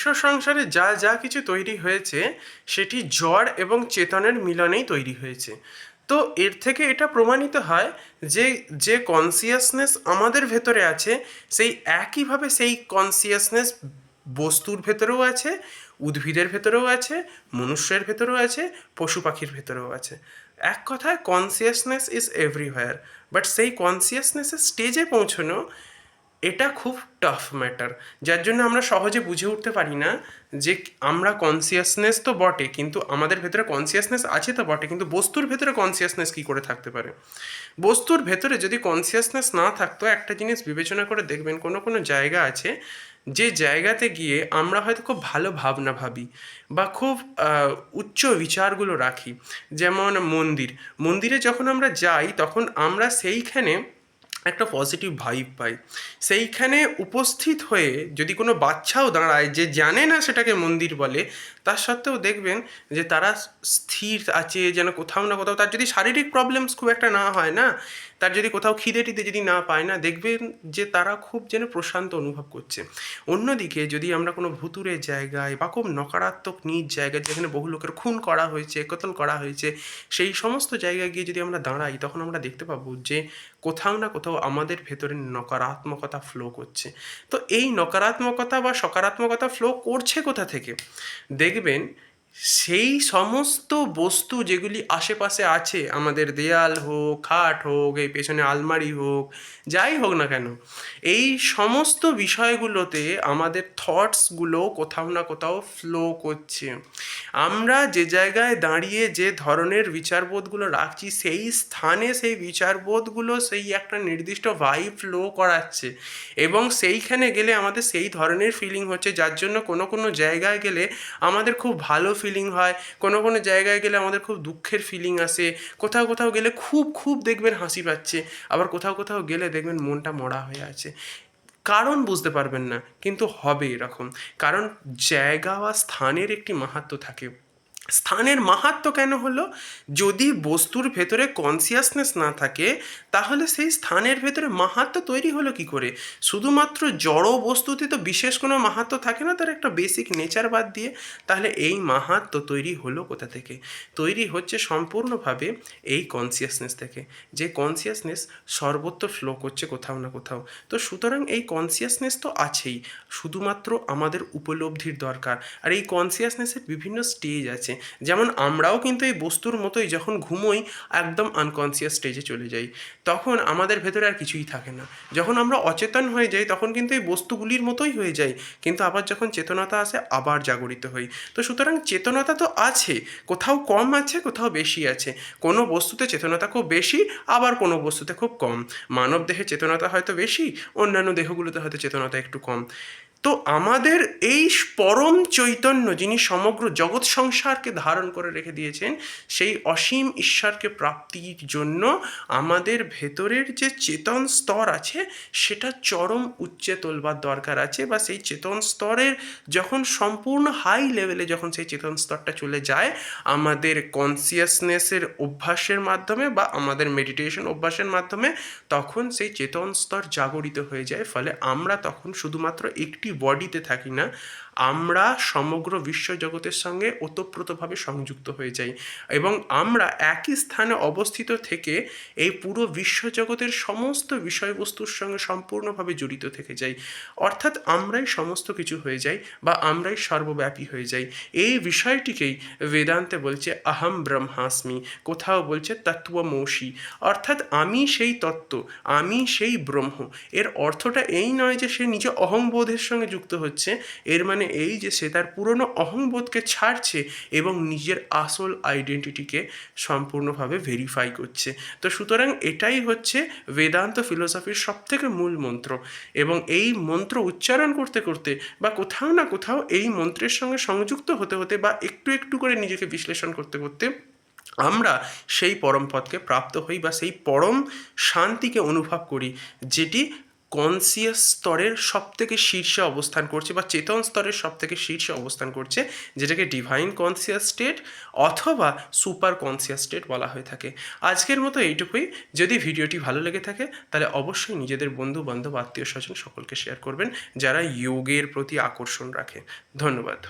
বিশ্ব সংসারে যা যা কিছু তৈরি হয়েছে সেটি জড় এবং চেতনের মিলনেই তৈরি হয়েছে। তো এর থেকে এটা প্রমাণিত হয় যে যে কনসিয়াসনেস আমাদের ভেতরে আছে সেই একইভাবে সেই কনসিয়াসনেস বস্তুর ভেতরেও আছে, উদ্ভিদের ভেতরেও আছে, মনুষ্যের ভেতরেও আছে, পশু পাখির ভেতরেও আছে। এক কথায় কনসিয়াসনেস ইজ এভরিহোয়ার। বাট সেই কনসিয়াসনেসের স্টেজে পৌঁছানো এটা খুব টাফ ম্যাটার, যার জন্য আমরা সহজে বুঝে উঠতে পারি না যে আমরা কনসিয়াসনেস তো বটে, কিন্তু আমাদের ভেতরে কনসিয়াসনেস আছে তো বটে, কিন্তু বস্তুর ভেতরে কনসিয়াসনেস কী করে থাকতে পারে। বস্তুর ভেতরে যদি কনসিয়াসনেস না থাকতো, একটা জিনিস বিবেচনা করে দেখবেন, কোনো কোনো জায়গা আছে যে জায়গাতে গিয়ে আমরা হয়তো খুব ভালো ভাবনা ভাবি বা খুব উচ্চ বিচারগুলো রাখি। যেমন মন্দিরে যখন আমরা যাই তখন আমরা সেইখানে একটা পজিটিভ ভাইব পাই। সেইখানে উপস্থিত হয়ে যদি কোনো বাচ্চাও দাঁড়ায় যে জানে না সেটাকে মন্দির বলে, তার সত্ত্বেও দেখবেন যে তারা স্থির আছে, যেন কোথাও না কোথাও তার যদি শারীরিক প্রবলেমস খুব একটা না হয় না, তার যদি কোথাও খিদে টিদে যদি না পায় না, দেখবেন যে তারা খুব যেন প্রশান্ত অনুভব করছে। অন্যদিকে যদি আমরা কোনো ভুতুড়ে জায়গায় বা খুব নকারাত্মক নিজ জায়গায় যেখানে বহু লোকের খুন করা হয়েছে, কতল করা হয়েছে, সেই সমস্ত জায়গায় গিয়ে যদি আমরা দাঁড়াই, তখন আমরা দেখতে পাবো যে কোথাও না কোথাও আমাদের ভেতরে নকারাত্মকতা ফ্লো করছে। তো এই নকারাত্মকতা বা সকারাত্মকতা ফ্লো করছে কোথা থেকে? দেখবেন সেই সমস্ত বস্তু যেগুলি আশেপাশে আছে, আমাদের দেয়াল হোক, খাট হোক, এই পেছনে আলমারি হোক, যাই হোক না কেন, এই সমস্ত বিষয়গুলোতে আমাদের থটসগুলো কোথাও না কোথাও ফ্লো করছে। আমরা যে জায়গায় দাঁড়িয়ে যে ধরনের বিচারবোধগুলো রাখছি, সেই স্থানে সেই বিচারবোধগুলো সেই একটা নির্দিষ্ট ভাইব ফ্লো করাচ্ছে, এবং সেইখানে গেলে আমাদের সেই ধরনের ফিলিং হচ্ছে, যার জন্য কোনো কোনো জায়গায় গেলে আমাদের খুব ভালো ফিলিং হয়, কোনো কোনো জায়গায় গেলে আমাদের খুব দুঃখের ফিলিং আসে, কোথাও কোথাও গেলে খুব খুব দেখবেন হাসি পাচ্ছে, আবার কোথাও কোথাও গেলে দেখবেন মনটা মরা হয়ে আছে। কারণ বুঝতে পারবেন না, কিন্তু হবে এরকম। কারণ জায়গা বা স্থানের একটি মাহাত্ম্য থাকে। স্থানের মাহাত্ম্য কেন হলো? যদি বস্তুর ভেতরে কনসিয়াসনেস না থাকে, তাহলে সেই স্থানের ভেতরে মাহাত্ম্য তৈরি হলো কি করে? শুধুমাত্র জড় বস্তুতে তো বিশেষ কোনো মাহাত্ম্য থাকে না, তার একটা বেসিক নেচার বাদ দিয়ে। তাহলে এই মাহাত্ম্য তৈরি হলো কোথা থেকে? তৈরি হচ্ছে সম্পূর্ণভাবে এই কনসিয়াসনেস থেকে, যে কনসিয়াসনেস সর্বত্র ফ্লো করছে কোথাও না কোথাও। তো সুতরাং এই কনসিয়াসনেস তো আছেই, শুধুমাত্র আমাদের উপলব্ধির দরকার। আর এই কনসিয়াসনেসের বিভিন্ন স্টেজ আছে। যেমন আমরাও কিন্তু এই বস্তুর মতোই যখন ঘুমোই একদম আনকনসিয়াস স্টেজে চলে যাই, তখন আমাদের ভেতরে আর কিছুই থাকে না। যখন আমরা অচেতন হয়ে যাই তখন কিন্তু এই বস্তুগুলির মতোই হয়ে যাই, কিন্তু আবার যখন চেতনতা আসে আবার জাগরিত হই। তো সুতরাং চেতনতা তো আছে, কোথাও কম আছে, কোথাও বেশি আছে। কোনো বস্তুতে চেতনতা খুব বেশি, আবার কোনো বস্তুতে খুব কম। মানব দেহে চেতনতা হয়তো বেশি, অন্যান্য দেহগুলোতে হয়তো চেতনতা একটু কম। তো আমাদের এই পরম চৈতন্য, যিনি সমগ্র জগৎ সংসারকে ধারণ করে রেখে দিয়েছেন, সেই অসীম ঈশ্বরকে প্রাপ্তির জন্য আমাদের ভেতরের যে চেতন স্তর আছে সেটা চরম উচ্চে তোলবার দরকার আছে, বা সেই চেতন স্তরের যখন সম্পূর্ণ হাই লেভেলে যখন সেই চেতন স্তরটা চলে যায় আমাদের কনসিয়াসনেসের অভ্যাসের মাধ্যমে বা আমাদের মেডিটেশন অভ্যাসের মাধ্যমে, তখন সেই চেতন স্তর জাগরিত হয়ে যায়। ফলে আমরা তখন শুধুমাত্র একটি বডিতে থাকি না, আমরা সমগ্র বিশ্বজগতের সঙ্গে ওতপ্রোতভাবে সংযুক্ত হয়ে যাই, এবং আমরা একই স্থানে অবস্থিত থেকে এই পুরো বিশ্বজগতের সমস্ত বিষয়বস্তুর সঙ্গে সম্পূর্ণভাবে জড়িত থেকে যাই। অর্থাৎ আমরাই সমস্ত কিছু হয়ে যাই, বা আমরাই সর্বব্যাপী হয়ে যাই। এই বিষয়টিকেই বেদান্তে বলছে আহম ব্রহ্মাস্মি, কোথাও বলছে তত্ত্বমসি, অর্থাৎ আমি সেই তত্ত্ব, আমি সেই ব্রহ্ম। এর অর্থটা এই নয় যে সে নিজে অহংবোধের সঙ্গে যুক্ত হচ্ছে, এর মানে এই যে সে তার পুরনো অহংবোধকে ছাড়ছে এবং নিজের আসল আইডেন্টিটিকে সম্পূর্ণভাবে ভেরিফাই করছে। তো সুতরাং এটাই হচ্ছে বেদান্ত ফিলোসফির সবথেকে মূল মন্ত্র, এবং এই মন্ত্র উচ্চারণ করতে করতে বা কোথাও না কোথাও এই মন্ত্রের সঙ্গে সংযুক্ত হতে হতে বা একটু একটু করে নিজেকে বিশ্লেষণ করতে করতে আমরা সেই পরম পদকে প্রাপ্ত হই, বা সেই পরম শান্তিকে অনুভব করি, যেটি কনসিয়াস স্তরের সবথেকে শীর্ষে অবস্থান করছে বা চেতন স্তরের সবথেকে শীর্ষে অবস্থান করছে, যেটাকে ডিভাইন কনসিয়াস স্টেট অথবা সুপার কনসিয়াস স্টেট বলা হয়ে থাকে। আজকের মতো এইটুকুই। যদি ভিডিওটি ভালো লেগে থাকে তাহলে অবশ্যই নিজেদের বন্ধু বান্ধব আত্মীয় স্বজন সকলকে শেয়ার করবেন যারা যোগের প্রতি আকর্ষণ রাখে। ধন্যবাদ।